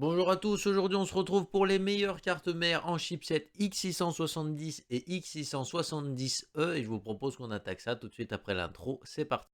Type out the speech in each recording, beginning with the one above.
Bonjour à tous, aujourd'hui on se retrouve pour les meilleures cartes mères en chipset X670 et X670E et je vous propose qu'on attaque ça tout de suite après l'intro, c'est parti.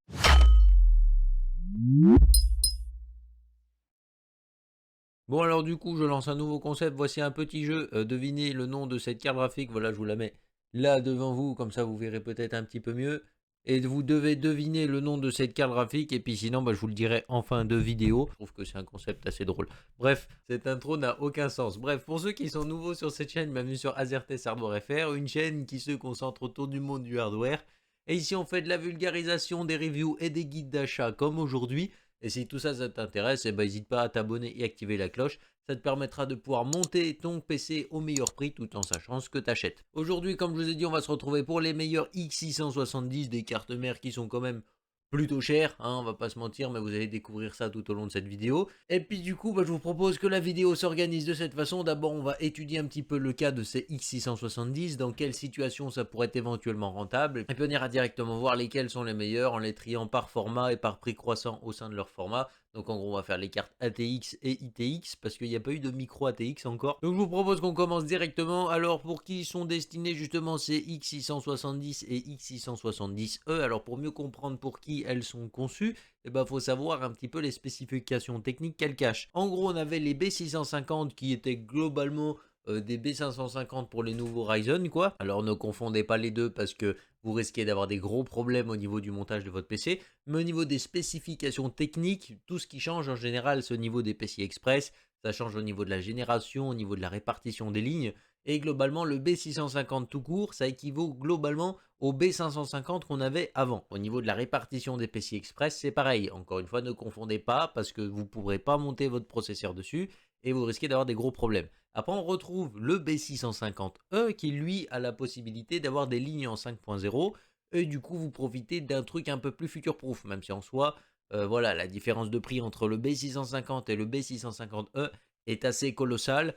Bon alors du coup je lance un nouveau concept, voici un petit jeu, devinez le nom de cette carte graphique, voilà je vous la mets là devant vous, comme ça vous verrez peut-être un petit peu mieux. Et vous devez deviner le nom de cette carte graphique, et puis sinon je vous le dirai en fin de vidéo. Je trouve que c'est un concept assez drôle. Bref, cette intro n'a aucun sens. Bref, pour ceux qui sont nouveaux sur cette chaîne, bienvenue sur AzerTech Hardware FR, une chaîne qui se concentre autour du monde du hardware. Et ici on fait de la vulgarisation, des reviews et des guides d'achat comme aujourd'hui. Et si tout ça, ça t'intéresse, eh ben, n'hésite pas à t'abonner et activer la cloche. Ça te permettra de pouvoir monter ton PC au meilleur prix tout en sachant ce que tu achètes. Aujourd'hui, comme je vous ai dit, on va se retrouver pour les meilleurs X670, des cartes mères qui sont quand même plutôt chères, hein, on va pas se mentir, mais vous allez découvrir ça tout au long de cette vidéo. Et puis du coup, je vous propose que la vidéo s'organise de cette façon. D'abord, on va étudier un petit peu le cas de ces X670, dans quelle situation ça pourrait être éventuellement rentable. Et puis on ira directement voir lesquels sont les meilleurs en les triant par format et par prix croissant au sein de leur format. Donc en gros, on va faire les cartes ATX et ITX parce qu'il n'y a pas eu de micro ATX encore. Donc je vous propose qu'on commence directement. Alors pour qui sont destinés justement ces X670 et X670E? Alors pour mieux comprendre pour qui elles sont conçues, il faut savoir un petit peu les spécifications techniques qu'elles cachent. En gros, on avait les B650 qui étaient globalement des B550 pour les nouveaux Ryzen quoi. Alors ne confondez pas les deux parce que vous risquez d'avoir des gros problèmes au niveau du montage de votre PC. Mais au niveau des spécifications techniques, tout ce qui change en général, c'est au niveau des PCI Express. Ça change au niveau de la génération, au niveau de la répartition des lignes. Et globalement, le B650 tout court, ça équivaut globalement au B550 qu'on avait avant. Au niveau de la répartition des PCI Express, c'est pareil. Encore une fois, ne confondez pas parce que vous ne pourrez pas monter votre processeur dessus et vous risquez d'avoir des gros problèmes. Après, on retrouve le B650E qui, lui, a la possibilité d'avoir des lignes en 5.0 et du coup, vous profitez d'un truc un peu plus future-proof, même si en soi, voilà, la différence de prix entre le B650 et le B650E est assez colossale.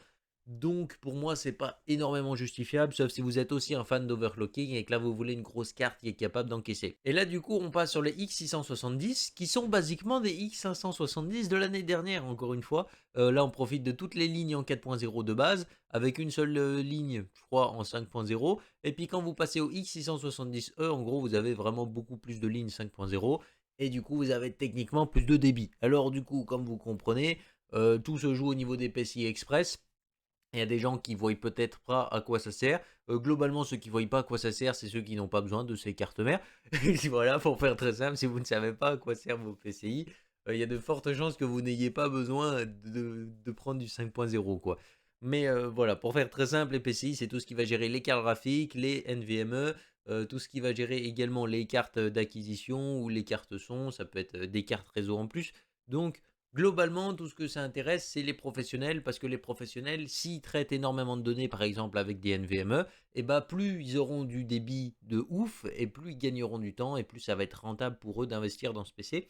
Donc pour moi, c'est pas énormément justifiable, sauf si vous êtes aussi un fan d'overclocking et que là vous voulez une grosse carte qui est capable d'encaisser. Et là du coup, on passe sur les X670 qui sont basiquement des X570 de l'année dernière, encore une fois. Là, on profite de toutes les lignes en 4.0 de base, avec une seule ligne, je crois, en 5.0. Et puis quand vous passez au X670E, en gros, vous avez vraiment beaucoup plus de lignes 5.0. Et du coup, vous avez techniquement plus de débit. Alors du coup, comme vous comprenez, tout se joue au niveau des PCI Express. Il y a des gens qui ne voient peut-être pas à quoi ça sert. Globalement, ceux qui ne voient pas à quoi ça sert, c'est ceux qui n'ont pas besoin de ces cartes mères. Voilà, pour faire très simple, si vous ne savez pas à quoi servent vos PCI, il y a de fortes chances que vous n'ayez pas besoin de prendre du 5.0 quoi. Mais voilà, pour faire très simple, les PCI, c'est tout ce qui va gérer les cartes graphiques, les NVMe, tout ce qui va gérer également les cartes d'acquisition ou les cartes son, ça peut être des cartes réseau en plus. Donc, globalement, tout ce que ça intéresse, c'est les professionnels, parce que les professionnels, s'ils traitent énormément de données, par exemple avec des NVMe, et plus ils auront du débit de ouf, et plus ils gagneront du temps, et plus ça va être rentable pour eux d'investir dans ce PC.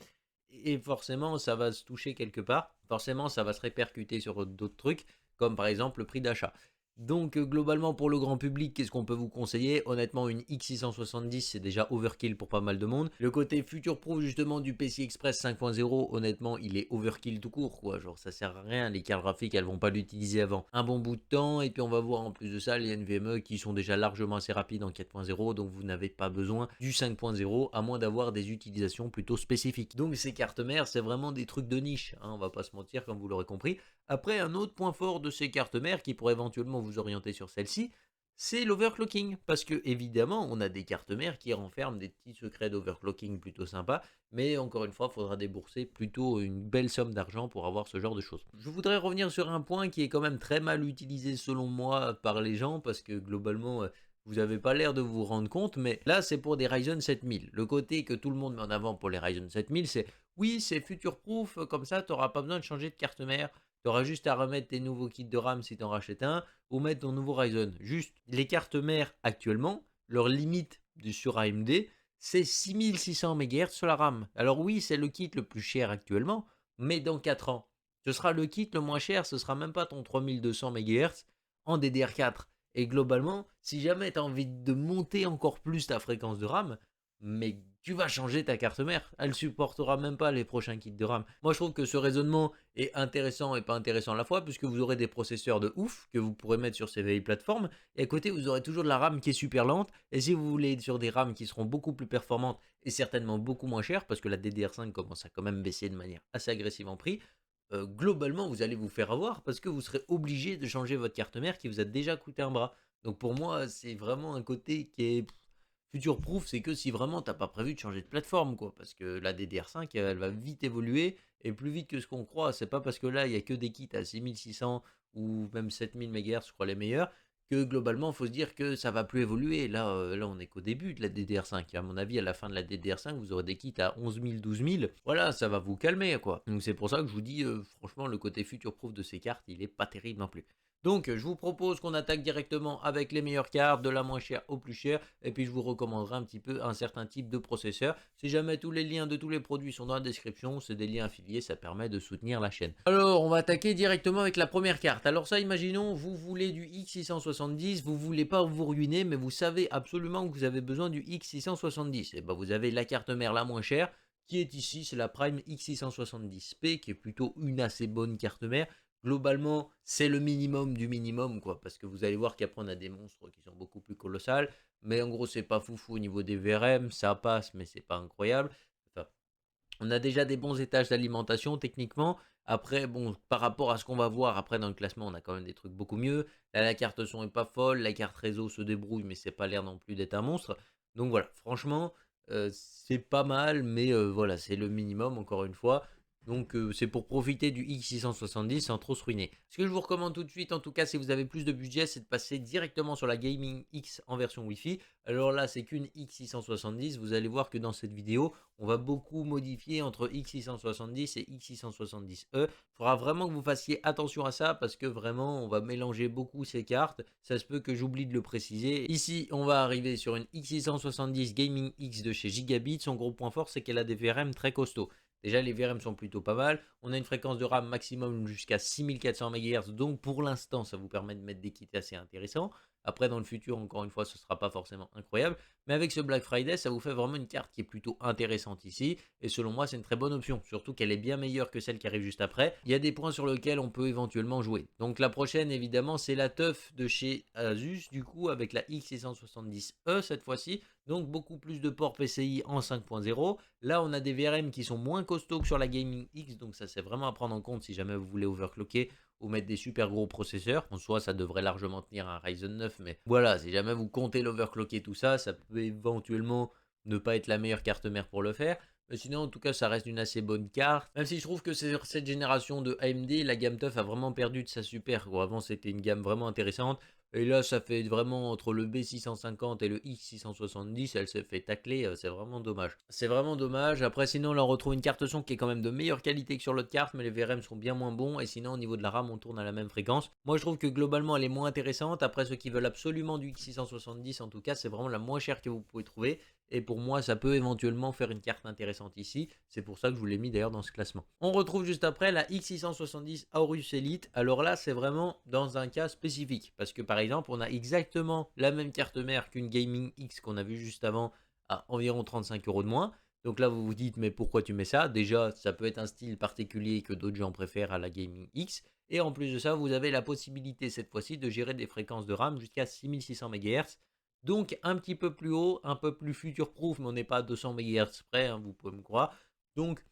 Et forcément, ça va se toucher quelque part. Forcément, ça va se répercuter sur d'autres trucs, comme par exemple le prix d'achat. Donc globalement pour le grand public, qu'est-ce qu'on peut vous conseiller? Honnêtement, une X670 c'est déjà overkill pour pas mal de monde. Le côté future proof justement du PCI Express 5.0, honnêtement il est overkill tout court quoi. Genre ça sert à rien, les cartes graphiques elles vont pas l'utiliser avant un bon bout de temps. Et puis on va voir en plus de ça les NVMe qui sont déjà largement assez rapides en 4.0. Donc vous n'avez pas besoin du 5.0 à moins d'avoir des utilisations plutôt spécifiques. Donc ces cartes mères c'est vraiment des trucs de niche, hein, on va pas se mentir comme vous l'aurez compris. Après, un autre point fort de ces cartes mères qui pourrait éventuellement vous orienter sur celle-ci, c'est l'overclocking. Parce que, évidemment, on a des cartes mères qui renferment des petits secrets d'overclocking plutôt sympas. Mais encore une fois, il faudra débourser plutôt une belle somme d'argent pour avoir ce genre de choses. Je voudrais revenir sur un point qui est quand même très mal utilisé selon moi par les gens. Parce que globalement, vous n'avez pas l'air de vous rendre compte. Mais là, c'est pour des Ryzen 7000. Le côté que tout le monde met en avant pour les Ryzen 7000, c'est oui, c'est future proof. Comme ça, tu n'auras pas besoin de changer de carte mère. Tu auras juste à remettre tes nouveaux kits de RAM si tu en rachètes un, ou mettre ton nouveau Ryzen. Juste, les cartes mères actuellement, leur limite sur AMD, c'est 6600 MHz sur la RAM. Alors oui, c'est le kit le plus cher actuellement, mais dans 4 ans, ce sera le kit le moins cher, ce sera même pas ton 3200 MHz en DDR4. Et globalement, si jamais tu as envie de monter encore plus ta fréquence de RAM, mais tu vas changer ta carte mère. Elle supportera même pas les prochains kits de RAM. Moi, je trouve que ce raisonnement est intéressant et pas intéressant à la fois, puisque vous aurez des processeurs de ouf que vous pourrez mettre sur ces vieilles plateformes. Et à côté, vous aurez toujours de la RAM qui est super lente. Et si vous voulez sur des RAM qui seront beaucoup plus performantes et certainement beaucoup moins chères, parce que la DDR5 commence à quand même baisser de manière assez agressive en prix, globalement, vous allez vous faire avoir parce que vous serez obligé de changer votre carte mère qui vous a déjà coûté un bras. Donc pour moi, c'est vraiment un côté qui est future proof, c'est que si vraiment t'as pas prévu de changer de plateforme, quoi, parce que la DDR5, elle va vite évoluer et plus vite que ce qu'on croit. C'est pas parce que là, il y a que des kits à 6600 ou même 7000 MHz, je crois les meilleurs, que globalement, il faut se dire que ça va plus évoluer. Là, on est qu'au début de la DDR5. À mon avis, à la fin de la DDR5, vous aurez des kits à 11 000, 12 000. Voilà, ça va vous calmer, quoi. Donc c'est pour ça que je vous dis, franchement, le côté future proof de ces cartes, il est pas terrible non plus. Donc, je vous propose qu'on attaque directement avec les meilleures cartes, de la moins chère au plus cher, et puis je vous recommanderai un petit peu un certain type de processeur. Si jamais tous les liens de tous les produits sont dans la description, c'est des liens affiliés, ça permet de soutenir la chaîne. Alors, on va attaquer directement avec la première carte. Alors ça, imaginons, vous voulez du X670, vous voulez pas vous ruiner, mais vous savez absolument que vous avez besoin du X670. Et ben, vous avez la carte mère la moins chère, qui est ici, c'est la Prime X670P, qui est plutôt une assez bonne carte mère. Globalement, c'est le minimum du minimum, quoi, parce que vous allez voir qu'après on a des monstres qui sont beaucoup plus colossales, mais en gros c'est pas foufou au niveau des VRM, ça passe, mais c'est pas incroyable. Enfin, on a déjà des bons étages d'alimentation techniquement. Après, bon, par rapport à ce qu'on va voir après dans le classement, on a quand même des trucs beaucoup mieux. Là, la carte son est pas folle, la carte réseau se débrouille, mais c'est pas l'air non plus d'être un monstre. Donc voilà, franchement, c'est pas mal, mais voilà, c'est le minimum encore une fois. Donc c'est pour profiter du X670 sans trop se ruiner. Ce que je vous recommande tout de suite, en tout cas si vous avez plus de budget, c'est de passer directement sur la Gaming X en version Wi-Fi. Alors là, c'est qu'une X670. Vous allez voir que dans cette vidéo, on va beaucoup modifier entre X670 et X670E. Il faudra vraiment que vous fassiez attention à ça parce que vraiment, on va mélanger beaucoup ces cartes. Ça se peut que j'oublie de le préciser. Ici, on va arriver sur une X670 Gaming X de chez Gigabit. Son gros point fort, c'est qu'elle a des VRM très costauds. Déjà, les VRM sont plutôt pas mal. On a une fréquence de RAM maximum jusqu'à 6400 MHz. Donc, pour l'instant, ça vous permet de mettre des kits assez intéressants. Après, dans le futur, encore une fois, ce ne sera pas forcément incroyable. Mais avec ce Black Friday, ça vous fait vraiment une carte qui est plutôt intéressante ici. Et selon moi, c'est une très bonne option. Surtout qu'elle est bien meilleure que celle qui arrive juste après. Il y a des points sur lesquels on peut éventuellement jouer. Donc la prochaine, évidemment, c'est la teuf de chez Asus. Du coup, avec la X670E cette fois-ci. Donc beaucoup plus de ports PCI en 5.0. Là, on a des VRM qui sont moins costauds que sur la Gaming X. Donc ça, c'est vraiment à prendre en compte si jamais vous voulez overclocker ou mettre des super gros processeurs. En soi, ça devrait largement tenir un Ryzen 9, mais voilà, si jamais vous comptez l'overclocker tout ça, ça peut éventuellement ne pas être la meilleure carte mère pour le faire. Mais sinon, en tout cas, ça reste une assez bonne carte. Même si je trouve que sur cette génération de AMD, la gamme TUF a vraiment perdu de sa super. Avant, c'était une gamme vraiment intéressante. Et là, ça fait vraiment entre le B650 et le X670, elle s'est fait tacler, c'est vraiment dommage. C'est vraiment dommage. Après, sinon, là, on retrouve une carte son qui est quand même de meilleure qualité que sur l'autre carte, mais les VRM sont bien moins bons. Et sinon, au niveau de la RAM, on tourne à la même fréquence. Moi, je trouve que globalement, elle est moins intéressante. Après, ceux qui veulent absolument du X670, en tout cas, c'est vraiment la moins chère que vous pouvez trouver. Et pour moi, ça peut éventuellement faire une carte intéressante ici. C'est pour ça que je vous l'ai mis d'ailleurs dans ce classement. On retrouve juste après la X670 Aorus Elite. Alors là, c'est vraiment dans un cas spécifique. Parce que par exemple, on a exactement la même carte mère qu'une Gaming X qu'on a vu juste avant à environ 35 € de moins. Donc là, vous vous dites, mais pourquoi tu mets ça? Déjà, ça peut être un style particulier que d'autres gens préfèrent à la Gaming X. Et en plus de ça, vous avez la possibilité cette fois-ci de gérer des fréquences de RAM jusqu'à 6600 MHz. Donc un petit peu plus haut, un peu plus future-proof, mais on n'est pas à 200 MHz près, hein, vous pouvez me croire. Donc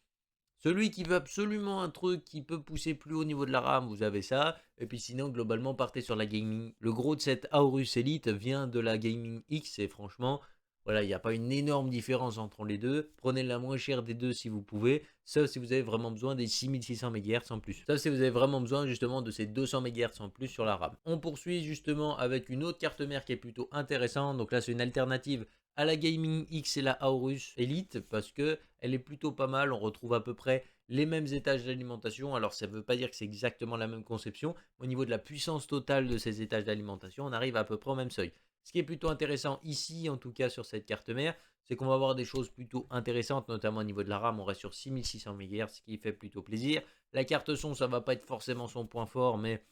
celui qui veut absolument un truc qui peut pousser plus haut au niveau de la RAM, vous avez ça. Et puis sinon, globalement, partez sur la Gaming. Le gros de cette Aorus Elite vient de la Gaming X et franchement, voilà, il n'y a pas une énorme différence entre les deux. Prenez la moins chère des deux si vous pouvez, sauf si vous avez vraiment besoin des 6600 MHz en plus. Sauf si vous avez vraiment besoin justement de ces 200 MHz en plus sur la RAM. On poursuit justement avec une autre carte mère qui est plutôt intéressante. Donc là, c'est une alternative à la Gaming X et la Aorus Elite parce que elle est plutôt pas mal. On retrouve à peu près les mêmes étages d'alimentation. Alors ça ne veut pas dire que c'est exactement la même conception. Au niveau de la puissance totale de ces étages d'alimentation, on arrive à peu près au même seuil. Ce qui est plutôt intéressant ici, en tout cas sur cette carte mère, c'est qu'on va avoir des choses plutôt intéressantes, notamment au niveau de la RAM. On reste sur 6600 MHz, ce qui fait plutôt plaisir. La carte son, ça va pas être forcément son point fort, mais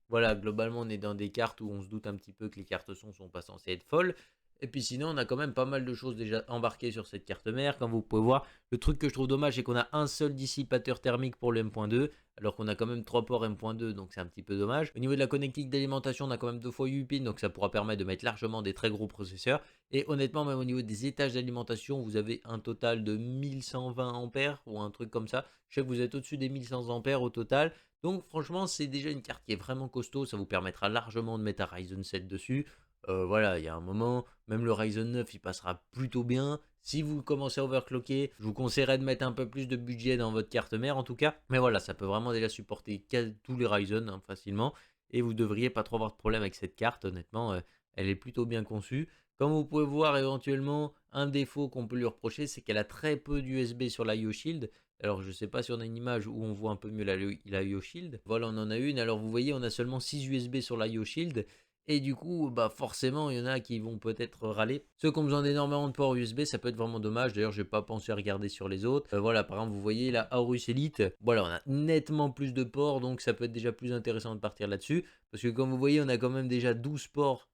voilà, globalement, on est dans des cartes où on se doute un petit peu que les cartes son sont pas censées être folles. Et puis sinon, on a quand même pas mal de choses déjà embarquées sur cette carte mère. Comme vous pouvez voir, le truc que je trouve dommage, c'est qu'on a un seul dissipateur thermique pour le M.2, alors qu'on a quand même 3 ports M.2, donc c'est un petit peu dommage. Au niveau de la connectique d'alimentation, on a quand même 2 fois 8 pins, donc ça pourra permettre de mettre largement des très gros processeurs. Et honnêtement, même au niveau des étages d'alimentation, vous avez un total de 1120 ampères ou un truc comme ça. Je sais que vous êtes au-dessus des 1100 ampères au total. Donc franchement, c'est déjà une carte qui est vraiment costaud. Ça vous permettra largement de mettre un Ryzen 7 dessus. Voilà, il y a un moment, même le Ryzen 9, il passera plutôt bien. Si vous commencez à overclocker, je vous conseillerais de mettre un peu plus de budget dans votre carte mère en tout cas. Mais voilà, ça peut vraiment déjà supporter tous les Ryzen hein, facilement. Et vous devriez pas trop avoir de problème avec cette carte, honnêtement, elle est plutôt bien conçue. Comme vous pouvez voir éventuellement, un défaut qu'on peut lui reprocher, c'est qu'elle a très peu d'USB sur la Shield. Alors je ne sais pas si on a une image où on voit un peu mieux la Shield. Voilà, on en a une. Alors vous voyez, on a seulement 6 USB sur la Shield. Et du coup, bah forcément, il y en a qui vont peut-être râler. Ceux qui ont besoin d'énormément de ports USB, ça peut être vraiment dommage. D'ailleurs, je n'ai pas pensé à regarder sur les autres. Voilà, par exemple, vous voyez la Aorus Elite. Voilà, on a nettement plus de ports, donc ça peut être déjà plus intéressant de partir là-dessus. Parce que comme vous voyez, on a quand même déjà 12 ports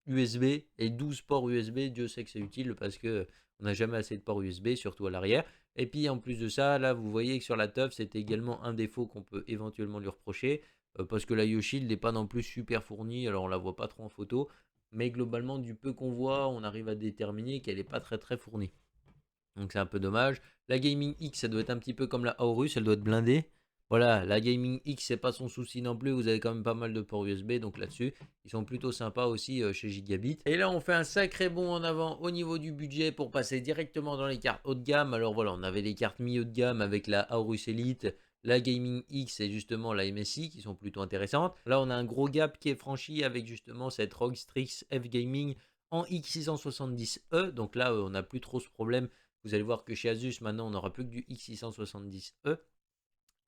USB et 12 ports USB. Dieu sait que c'est utile parce que on n'a jamais assez de ports USB, surtout à l'arrière. Et puis en plus de ça, là, vous voyez que sur la TUF, c'était également un défaut qu'on peut éventuellement lui reprocher. Parce que la Shield n'est pas non plus super fournie, alors on la voit pas trop en photo, mais globalement du peu qu'on voit, on arrive à déterminer qu'elle n'est pas très très fournie. Donc c'est un peu dommage. La Gaming X, ça doit être un petit peu comme la Aorus, elle doit être blindée. Voilà, la Gaming X, c'est pas son souci non plus, vous avez quand même pas mal de ports USB, donc là-dessus, ils sont plutôt sympas aussi chez Gigabit. Et là, on fait un sacré bond en avant au niveau du budget pour passer directement dans les cartes haut de gamme. Alors voilà, on avait les cartes mi-haut de gamme avec la Aorus Elite, la Gaming X et justement la MSI qui sont plutôt intéressantes. Là, on a un gros gap qui est franchi avec justement cette ROG Strix F Gaming en X670E. Donc là, on n'a plus trop ce problème. Vous allez voir que chez Asus, maintenant, on n'aura plus que du X670E.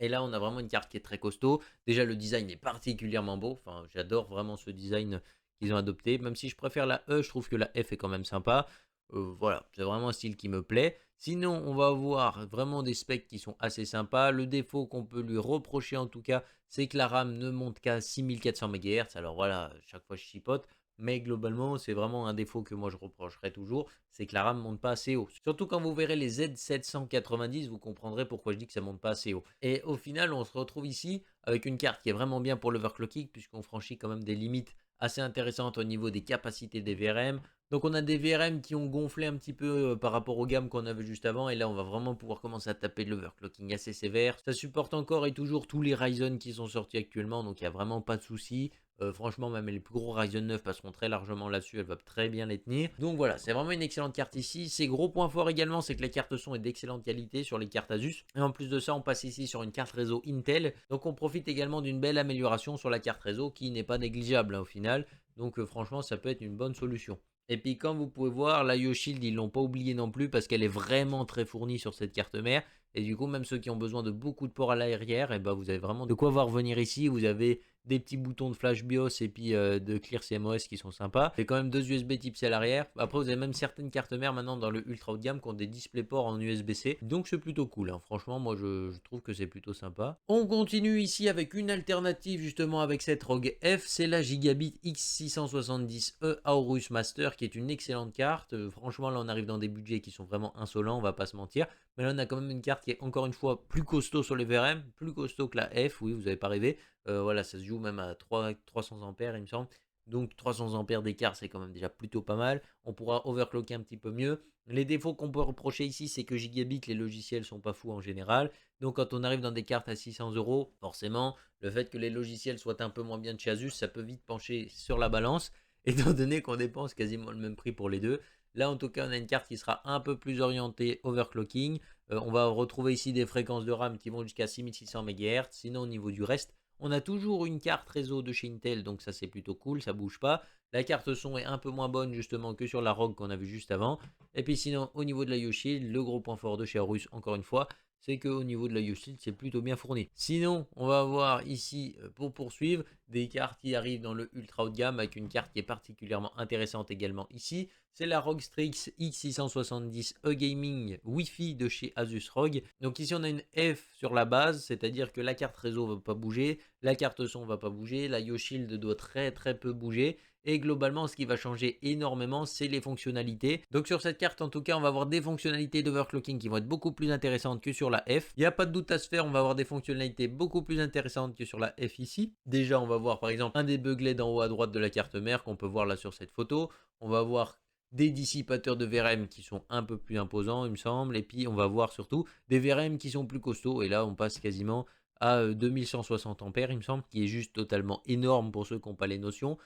Et là, on a vraiment une carte qui est très costaud. Déjà, le design est particulièrement beau. Enfin, j'adore vraiment ce design qu'ils ont adopté. Même si je préfère la E, je trouve que la F est quand même sympa. Voilà, c'est vraiment un style qui me plaît. Sinon, on va avoir vraiment des specs qui sont assez sympas. Le défaut qu'on peut lui reprocher en tout cas, c'est que la RAM ne monte qu'à 6400 MHz. Alors voilà, chaque fois je chipote. Mais globalement, c'est vraiment un défaut que moi je reprocherai toujours, c'est que la RAM ne monte pas assez haut. Surtout quand vous verrez les Z790, vous comprendrez pourquoi je dis que ça ne monte pas assez haut. Et au final, on se retrouve ici avec une carte qui est vraiment bien pour l'overclocking, puisqu'on franchit quand même des limites assez intéressantes au niveau des capacités des VRM. Donc on a des VRM qui ont gonflé un petit peu par rapport aux gammes qu'on avait juste avant, et là on va vraiment pouvoir commencer à taper de l'overclocking assez sévère. Ça supporte encore et toujours tous les Ryzen qui sont sortis actuellement, donc il n'y a vraiment pas de souci. Franchement, même les plus gros Ryzen 9 passeront très largement là-dessus, elles va très bien les tenir. Donc voilà, c'est vraiment une excellente carte ici. Ses gros points forts également, c'est que la carte son est d'excellente qualité sur les cartes Asus. Et en plus de ça, on passe ici sur une carte réseau Intel. Donc on profite également d'une belle amélioration sur la carte réseau qui n'est pas négligeable hein, au final. Donc franchement, ça peut être une bonne solution. Et puis comme vous pouvez voir, la Shield, ils l'ont pas oublié non plus parce qu'elle est vraiment très fournie sur cette carte mère. Et du coup, même ceux qui ont besoin de beaucoup de ports à l'arrière, et ben vous avez vraiment de quoi voir venir ici. Vous avez des petits boutons de flash BIOS et puis de Clear CMOS qui sont sympas. C'est quand même deux USB type C à l'arrière. Après, vous avez même certaines cartes mères maintenant dans le ultra haut de gamme qui ont des DisplayPort en USB-C. Donc c'est plutôt cool. Hein. Franchement, moi je trouve que c'est plutôt sympa. On continue ici avec une alternative justement avec cette ROG F. C'est la Gigabit X670E Aorus Master qui est une excellente carte. Franchement, là on arrive dans des budgets qui sont vraiment insolents, on va pas se mentir. Mais là on a quand même une carte qui est encore une fois plus costaud sur les VRM, plus costaud que la F. Oui, vous n'avez pas rêvé. Voilà, ça se joue même à 300 ampères, il me semble. Donc 300 ampères d'écart, c'est quand même déjà plutôt pas mal. On pourra overclocker un petit peu mieux. Les défauts qu'on peut reprocher ici, c'est que Gigabit, les logiciels sont pas fous en général. Donc quand on arrive dans des cartes à 600 euros, forcément, le fait que les logiciels soient un peu moins bien de chez Asus, ça peut vite pencher sur la balance, étant donné qu'on dépense quasiment le même prix pour les deux. Là, en tout cas, on a une carte qui sera un peu plus orientée overclocking. On va retrouver ici des fréquences de RAM qui vont jusqu'à 6600 MHz. Sinon, au niveau du reste, on a toujours une carte réseau de chez Intel, donc ça c'est plutôt cool, ça bouge pas. La carte son est un peu moins bonne justement que sur la ROG qu'on a vu juste avant. Et puis sinon, au niveau de la Shield, le gros point fort de chez Aorus, encore une fois, c'est qu'au niveau de la Shield, c'est plutôt bien fourni. Sinon, on va avoir ici, pour poursuivre, des cartes qui arrivent dans le ultra haut de gamme avec une carte qui est particulièrement intéressante également ici. c'est la ROG Strix X670 E-Gaming Wi-Fi de chez Asus ROG. Donc ici on a une F sur la base, c'est-à-dire que la carte réseau ne va pas bouger, la carte son ne va pas bouger, la YoShield doit très peu bouger. Et globalement, ce qui va changer énormément, c'est les fonctionnalités. Donc sur cette carte, en tout cas, on va avoir des fonctionnalités d'overclocking qui vont être beaucoup plus intéressantes que sur la F. Il n'y a pas de doute à se faire, on va avoir des fonctionnalités beaucoup plus intéressantes que sur la F ici. Déjà, on va voir par exemple un débuglet d'en haut à droite de la carte mère qu'on peut voir là sur cette photo. On va voir des dissipateurs de VRM qui sont un peu plus imposants, il me semble. Et puis, on va voir surtout des VRM qui sont plus costauds. Et là, on passe quasiment à 2160 ampères, il me semble, qui est juste totalement énorme pour ceux qui n'ont pas les notions.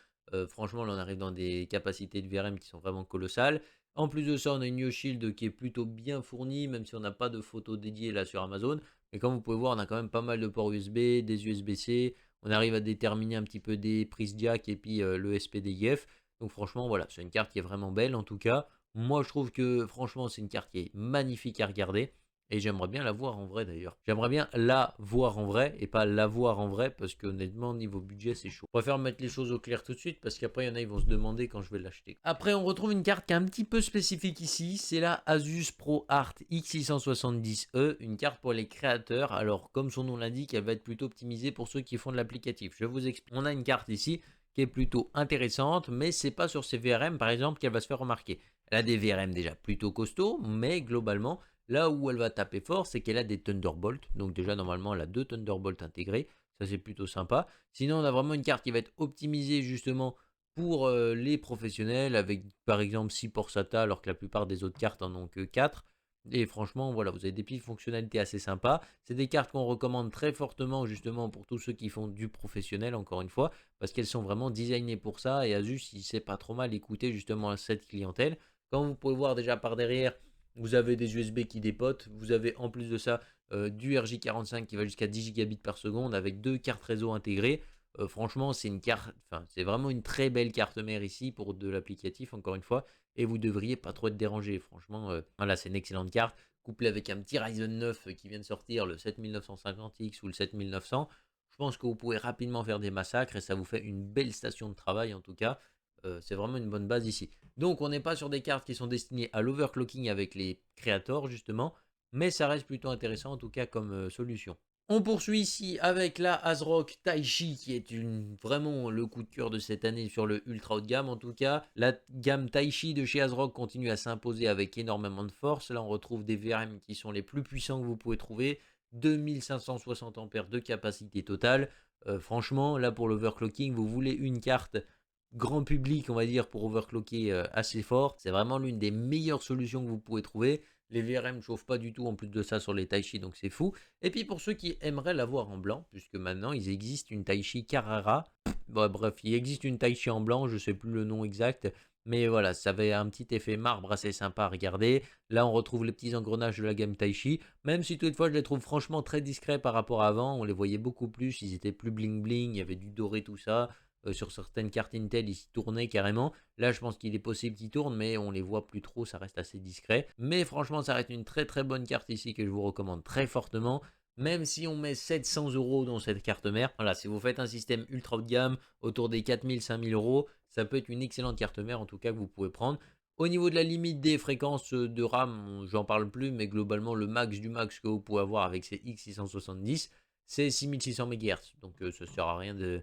Franchement, là, on arrive dans des capacités de VRM qui sont vraiment colossales. En plus de ça, on a une YoShield qui est plutôt bien fournie, même si on n'a pas de photos dédiées là sur Amazon. Mais comme vous pouvez voir, on a quand même pas mal de ports USB, des USB-C. On arrive à déterminer un petit peu des prises jack et puis le SPDIF. Donc franchement, voilà, c'est une carte qui est vraiment belle en tout cas. Moi, je trouve que franchement, c'est une carte qui est magnifique à regarder. Et j'aimerais bien la voir en vrai d'ailleurs. J'aimerais bien la voir en vrai et pas la voir en vrai parce qu'honnêtement, niveau budget, c'est chaud. Je préfère mettre les choses au clair tout de suite parce qu'après, il y en a, ils vont se demander quand je vais l'acheter. Après, on retrouve une carte qui est un petit peu spécifique ici. C'est la Asus ProArt X670E, une carte pour les créateurs. Alors, comme son nom l'indique, elle va être plutôt optimisée pour ceux qui font de l'applicatif. Je vous explique. On a une carte ici qui est plutôt intéressante, mais c'est pas sur ses VRM par exemple qu'elle va se faire remarquer. Elle a des VRM déjà plutôt costauds, mais globalement, là où elle va taper fort, c'est qu'elle a des Thunderbolt. Donc déjà, normalement, elle a 2 Thunderbolt intégrés. Ça, c'est plutôt sympa. Sinon, on a vraiment une carte qui va être optimisée justement pour les professionnels avec par exemple 6 ports SATA alors que la plupart des autres cartes en ont que 4. Et franchement, voilà, vous avez des petites fonctionnalités assez sympas. C'est des cartes qu'on recommande très fortement justement pour tous ceux qui font du professionnel, encore une fois, parce qu'elles sont vraiment designées pour ça. Et Asus, il sait pas trop mal écouter justement cette clientèle. Comme vous pouvez voir déjà par derrière, vous avez des USB qui dépotent. Vous avez en plus de ça du RJ45 qui va jusqu'à 10 gigabits par seconde avec 2 cartes réseau intégrées. Franchement, c'est une carte, enfin, c'est vraiment une très belle carte mère ici pour de l'applicatif, encore une fois. Et vous devriez pas trop être dérangé. Franchement, voilà, c'est une excellente carte. Couplée avec un petit Ryzen 9 qui vient de sortir, le 7950X ou le 7900. Je pense que vous pouvez rapidement faire des massacres et ça vous fait une belle station de travail en tout cas. C'est vraiment une bonne base ici. Donc on n'est pas sur des cartes qui sont destinées à l'overclocking avec les créateurs justement, mais ça reste plutôt intéressant en tout cas comme solution. On poursuit ici avec la ASRock Taichi qui est vraiment le coup de cœur de cette année sur le ultra haut de gamme en tout cas. La gamme Taichi de chez ASRock continue à s'imposer avec énormément de force. Là on retrouve des VRM qui sont les plus puissants que vous pouvez trouver. 2560 ampères de capacité totale. Franchement là pour l'overclocking vous voulez une carte grand public, on va dire, pour overclocker assez fort. C'est vraiment l'une des meilleures solutions que vous pouvez trouver. Les VRM ne chauffent pas du tout en plus de ça sur les Taichi, donc c'est fou. Et puis pour ceux qui aimeraient l'avoir en blanc, puisque maintenant il existe une Taichi Carrara. Bon, bref, il existe une Taichi en blanc, je ne sais plus le nom exact. Mais voilà, ça avait un petit effet marbre assez sympa à regarder. Là, on retrouve les petits engrenages de la gamme Taichi. Même si toutefois, je les trouve franchement très discrets par rapport à avant. On les voyait beaucoup plus, ils étaient plus bling bling, il y avait du doré, tout ça. Sur certaines cartes Intel, ils tournaient carrément. Là, je pense qu'il est possible qu'ils tournent, mais on les voit plus trop, ça reste assez discret. Mais franchement, ça reste une très bonne carte ici que je vous recommande très fortement. Même si on met 700 euros dans cette carte mère, voilà, si vous faites un système ultra haut de gamme autour des 4000-5000 euros, ça peut être une excellente carte mère en tout cas que vous pouvez prendre. Au niveau de la limite des fréquences de RAM, j'en parle plus, mais globalement, le max du max que vous pouvez avoir avec ces X670, c'est 6600 MHz. Donc, ça sert à rien de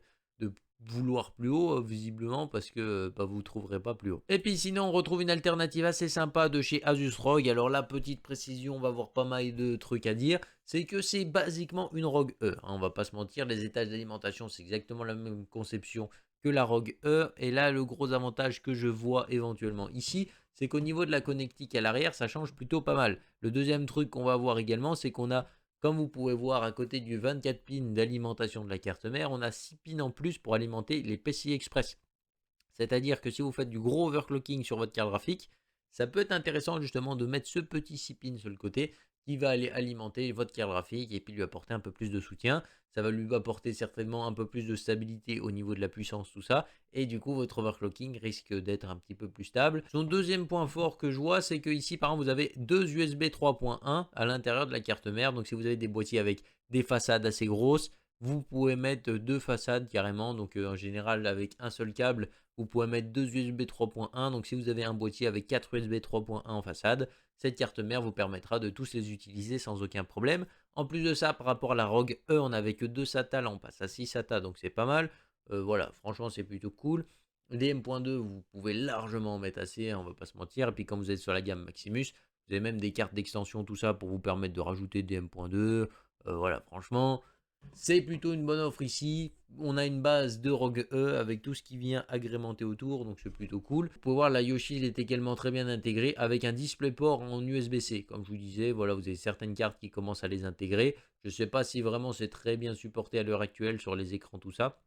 vouloir plus haut visiblement parce que vous trouverez pas plus haut. Et puis sinon on retrouve une alternative assez sympa de chez Asus ROG. Alors la petite précision, on va avoir pas mal de trucs à dire, c'est que c'est basiquement une ROG E, hein, on va pas se mentir, les étages d'alimentation c'est exactement la même conception que la ROG E. Et là le gros avantage que je vois éventuellement ici, c'est qu'au niveau de la connectique à l'arrière ça change plutôt pas mal. Le deuxième truc qu'on va voir également, c'est qu'on a, comme vous pouvez voir à côté du 24 pins d'alimentation de la carte mère, on a 6 pins en plus pour alimenter les PCI Express. C'est-à-dire que si vous faites du gros overclocking sur votre carte graphique, ça peut être intéressant justement de mettre ce petit 6 pins sur le côté qui va aller alimenter votre carte graphique et puis lui apporter un peu plus de soutien. Ça va lui apporter certainement un peu plus de stabilité au niveau de la puissance, tout ça. Et du coup, votre overclocking risque d'être un petit peu plus stable. Son deuxième point fort que je vois, c'est que ici, par exemple, vous avez deux USB 3.1 à l'intérieur de la carte mère. Donc, si vous avez des boîtiers avec des façades assez grosses, vous pouvez mettre 2 façades carrément, donc en général avec un seul câble, vous pouvez mettre 2 USB 3.1, donc si vous avez un boîtier avec 4 USB 3.1 en façade, cette carte mère vous permettra de tous les utiliser sans aucun problème. En plus de ça, par rapport à la ROG E, on n'avait que 2 SATA, là on passe à 6 SATA, donc c'est pas mal. Voilà, franchement c'est plutôt cool. Des M.2, vous pouvez largement en mettre assez, hein, on va pas se mentir. Et puis quand vous êtes sur la gamme Maximus, vous avez même des cartes d'extension, tout ça, pour vous permettre de rajouter des M.2. Voilà, franchement, c'est plutôt une bonne offre ici. On a une base de ROG E avec tout ce qui vient agrémenter autour, donc c'est plutôt cool. Vous pouvez voir, la Yoshi est également très bien intégrée avec un DisplayPort en USB-C. Comme je vous disais, voilà, vous avez certaines cartes qui commencent à les intégrer. Je ne sais pas si vraiment c'est très bien supporté à l'heure actuelle sur les écrans, tout ça.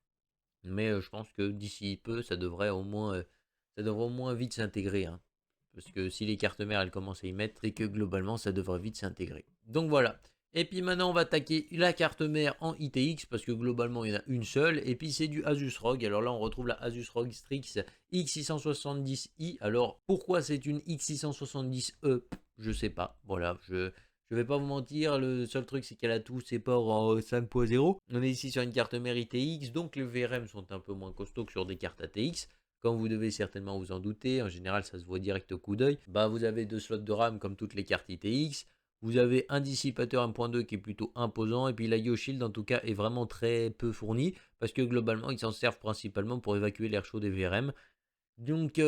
Mais je pense que d'ici peu, ça devrait au moins vite s'intégrer, hein. Parce que si les cartes mères, elles commencent à y mettre, c'est que globalement, ça devrait vite s'intégrer. Donc voilà. Et puis maintenant, on va attaquer la carte mère en ITX, parce que globalement, il y en a une seule. Et puis c'est du Asus ROG. Alors là, on retrouve la Asus ROG Strix X670i. Alors, pourquoi c'est une X670e? Je sais pas. Voilà, je vais pas vous mentir, le seul truc c'est qu'elle a tous ses ports en 5.0. On est ici sur une carte mère ITX, donc les VRM sont un peu moins costauds que sur des cartes ATX. Comme vous devez certainement vous en douter, en général ça se voit direct au coup d'œil. Bah, vous avez 2 slots de RAM comme toutes les cartes ITX. Vous avez un dissipateur 1.2 qui est plutôt imposant. Et puis la YoShield en tout cas est vraiment très peu fournie. Parce que globalement ils s'en servent principalement pour évacuer l'air chaud des VRM. Donc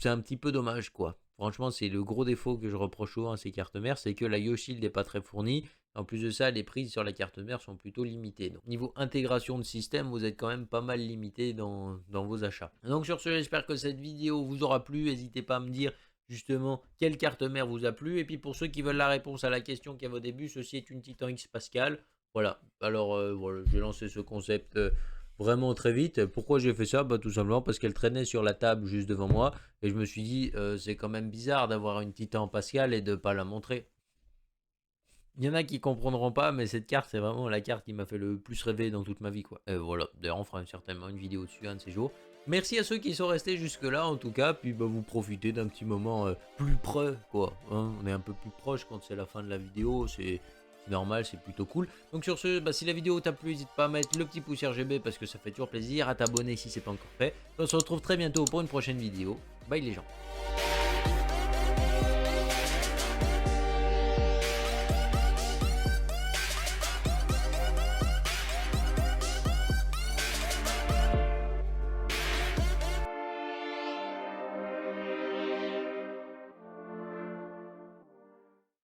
c'est un petit peu dommage quoi. Franchement, c'est le gros défaut que je reproche souvent à ces cartes mères, c'est que la YoShield n'est pas très fournie. En plus de ça, les prises sur la carte mère sont plutôt limitées. Donc niveau intégration de système, vous êtes quand même pas mal limité dans vos achats. Donc sur ce, j'espère que cette vidéo vous aura plu. N'hésitez pas à me dire justement quelle carte mère vous a plu. Et puis pour ceux qui veulent la réponse à la question qu'il y avait au début, ceci est une Titan X Pascal. Voilà, alors voilà, j'ai lancé ce concept vraiment très vite. Pourquoi j'ai fait ça? Bah, tout simplement parce qu'elle traînait sur la table juste devant moi. Et je me suis dit, c'est quand même bizarre d'avoir une Titan Pascal et de ne pas la montrer. Il y en a qui comprendront pas, mais cette carte, c'est vraiment la carte qui m'a fait le plus rêver dans toute ma vie, quoi. Et voilà, d'ailleurs, on fera certainement une vidéo dessus un de ces jours. Merci à ceux qui sont restés jusque-là, en tout cas. Puis, bah, vous profitez d'un petit moment plus près, quoi. Hein, on est un peu plus proche quand c'est la fin de la vidéo. C'est normal, c'est plutôt cool. Donc, sur ce, bah, si la vidéo t'a plu, n'hésite pas à mettre le petit pouce RGB parce que ça fait toujours plaisir. À t'abonner si c'est pas encore fait. On se retrouve très bientôt pour une prochaine vidéo. Bye les gens.